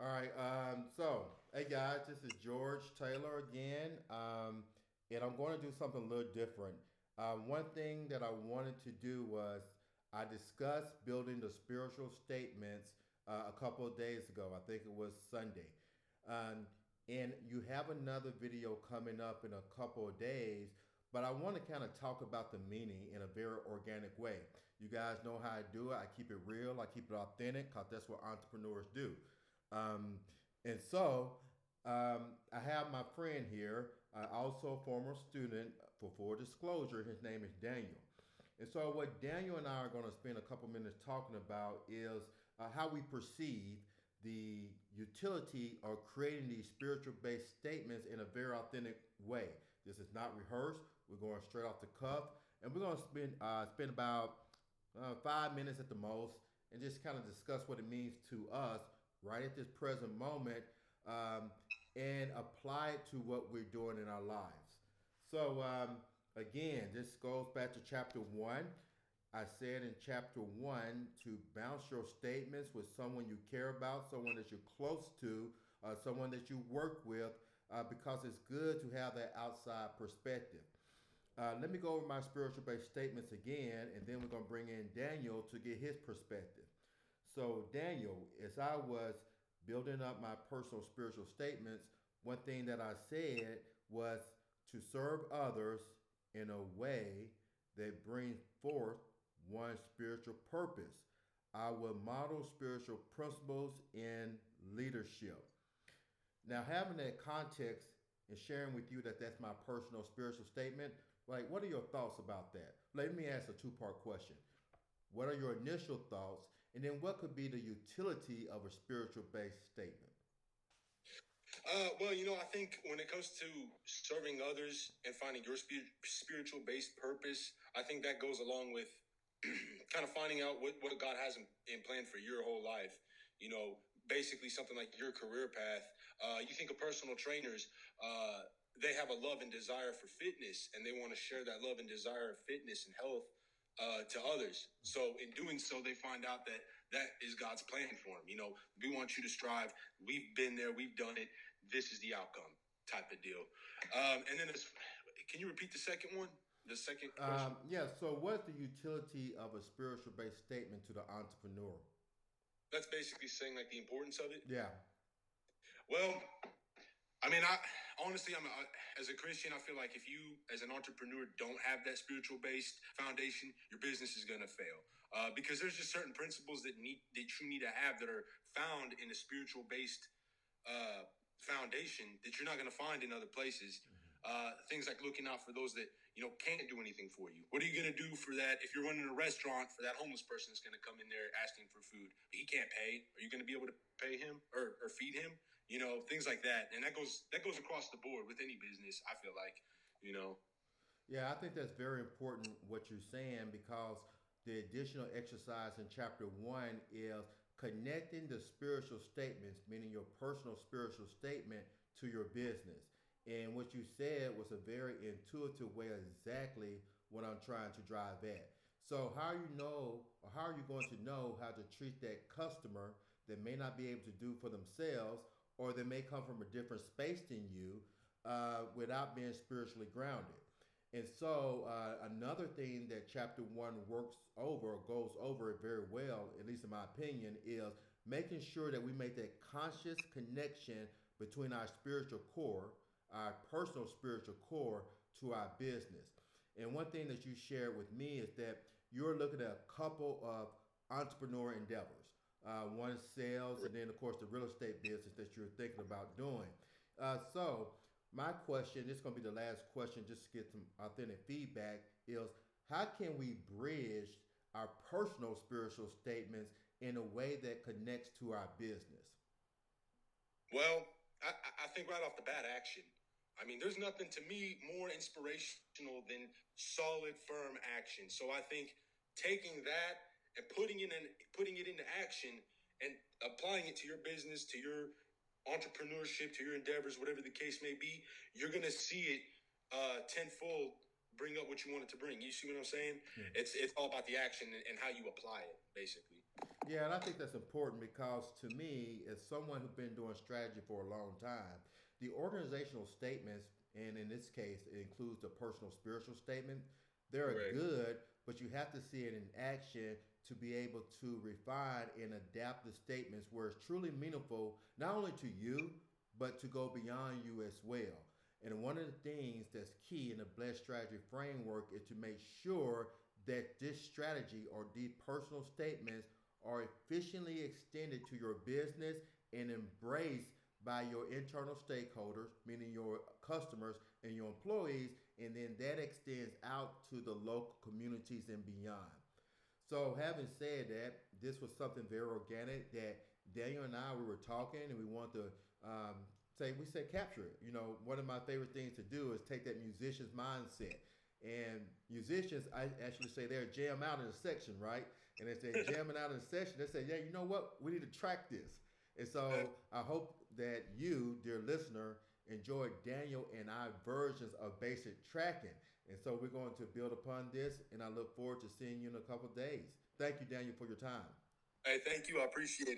All right. Hey guys, this is George Taylor again, and I'm going to do something a little different. One thing that I wanted to do was I discussed building the spiritual statements a couple of days ago. I think it was Sunday, um, and you have another video coming up in a couple of days. But I want to kind of talk about the meaning in a very organic way. You guys know how I do it. I keep it real. I keep it authentic because that's what entrepreneurs do. Um, and so I have my friend here, also a former student. For full disclosure, his name is Daniel. And so, what Daniel and I are going to spend a couple minutes talking about is how we perceive the utility of creating these spiritual based statements in a very authentic way. This is not rehearsed. We're going straight off the cuff. And we're going to spend about 5 minutes at the most and just kind of discuss what it means to us right at this present moment, um, and apply it to what we're doing in our lives. Again, this goes back to chapter one. I said in chapter one to bounce your statements with someone you care about, someone that you're close to, someone that you work with, because it's good to have that outside perspective. Let me go over my spiritual based statements again, and then we're going to bring in Daniel to get his perspective. So, Daniel, as I was building up my personal spiritual statements, one thing that I said was to serve others in a way that brings forth one's spiritual purpose. I will model spiritual principles in leadership. Now, having that context and sharing with you that that's my personal spiritual statement, like, what are your thoughts about that? Let me ask a two-part question. What are your initial thoughts? And then what could be the utility of a spiritual based statement? I think when it comes to serving others and finding your spiritual based purpose, I think that goes along with kind of finding out what God has in plan for your whole life. Basically something like your career path. You think of personal trainers, they have a love and desire for fitness, and they want to share that love and desire of fitness and health to others. So in doing so, they find out that that is God's plan for them. We want you to strive. We've been there. We've done it. This is the outcome type of deal. And then can you repeat the second one? The second question? Yeah, so what's the utility of a spiritual based statement to the entrepreneur? That's basically saying like the importance of it. Yeah. Well, I mean, as a Christian, I feel like if you, as an entrepreneur, don't have that spiritual based foundation, your business is going to fail. Because there's just certain principles that you need to have that are found in a spiritual based foundation that you're not going to find in other places. Things like looking out for those that can't do anything for you. What are you going to do for that if you're running a restaurant for that homeless person that's going to come in there asking for food, but he can't pay? Are you going to be able to pay him or feed him? Things like that, and that goes across the board with any business. I feel like, you know. Yeah, I think that's very important what you're saying because the additional exercise in chapter one is connecting the spiritual statements, meaning your personal spiritual statement, to your business. And what you said was a very intuitive way of exactly what I'm trying to drive at. So how are you going to know how to treat that customer that may not be able to do for themselves, or they may come from a different space than you, without being spiritually grounded? And so another thing that chapter one works over or goes over it very well, at least in my opinion, is making sure that we make that conscious connection between our spiritual core, our personal spiritual core, to our business. And one thing that you shared with me is that you're looking at a couple of entrepreneur endeavors. One is sales, and then of course the real estate business that you're thinking about doing. So my question, this is going to be the last question, just to get some authentic feedback, is how can we bridge our personal spiritual statements in a way that connects to our business? Well, I think right off the bat, action. I mean, there's nothing to me more inspirational than solid, firm action. So I think taking that and putting it into action and applying it to your business, to your entrepreneurship, to your endeavors, whatever the case may be, you're gonna see it tenfold bring up what you want it to bring. You see what I'm saying? Yeah. It's all about the action and how you apply it, basically. Yeah, and I think that's important because to me, as someone who's been doing strategy for a long time, the organizational statements, and in this case, it includes the personal spiritual statement, they're Right. good, but you have to see it in action to be able to refine and adapt the statements where it's truly meaningful, not only to you, but to go beyond you as well. And one of the things that's key in the Blessed Strategy framework is to make sure that this strategy or these personal statements are efficiently extended to your business and embraced by your internal stakeholders, meaning your customers and your employees, and then that extends out to the local communities and beyond. So, having said that, this was something very organic that Daniel and I we were talking, and we want to we said capture it. You know, one of my favorite things to do is take that musician's mindset. And musicians, I actually say they're jam out in a section, right? And as they're jamming out in a section, they say, "Yeah, you know what? We need to track this." And so I hope that you, dear listener, enjoyed Daniel and I versions of basic tracking. And so we're going to build upon this, and I look forward to seeing you in a couple of days. Thank you, Daniel, for your time. Hey, thank you. I appreciate it.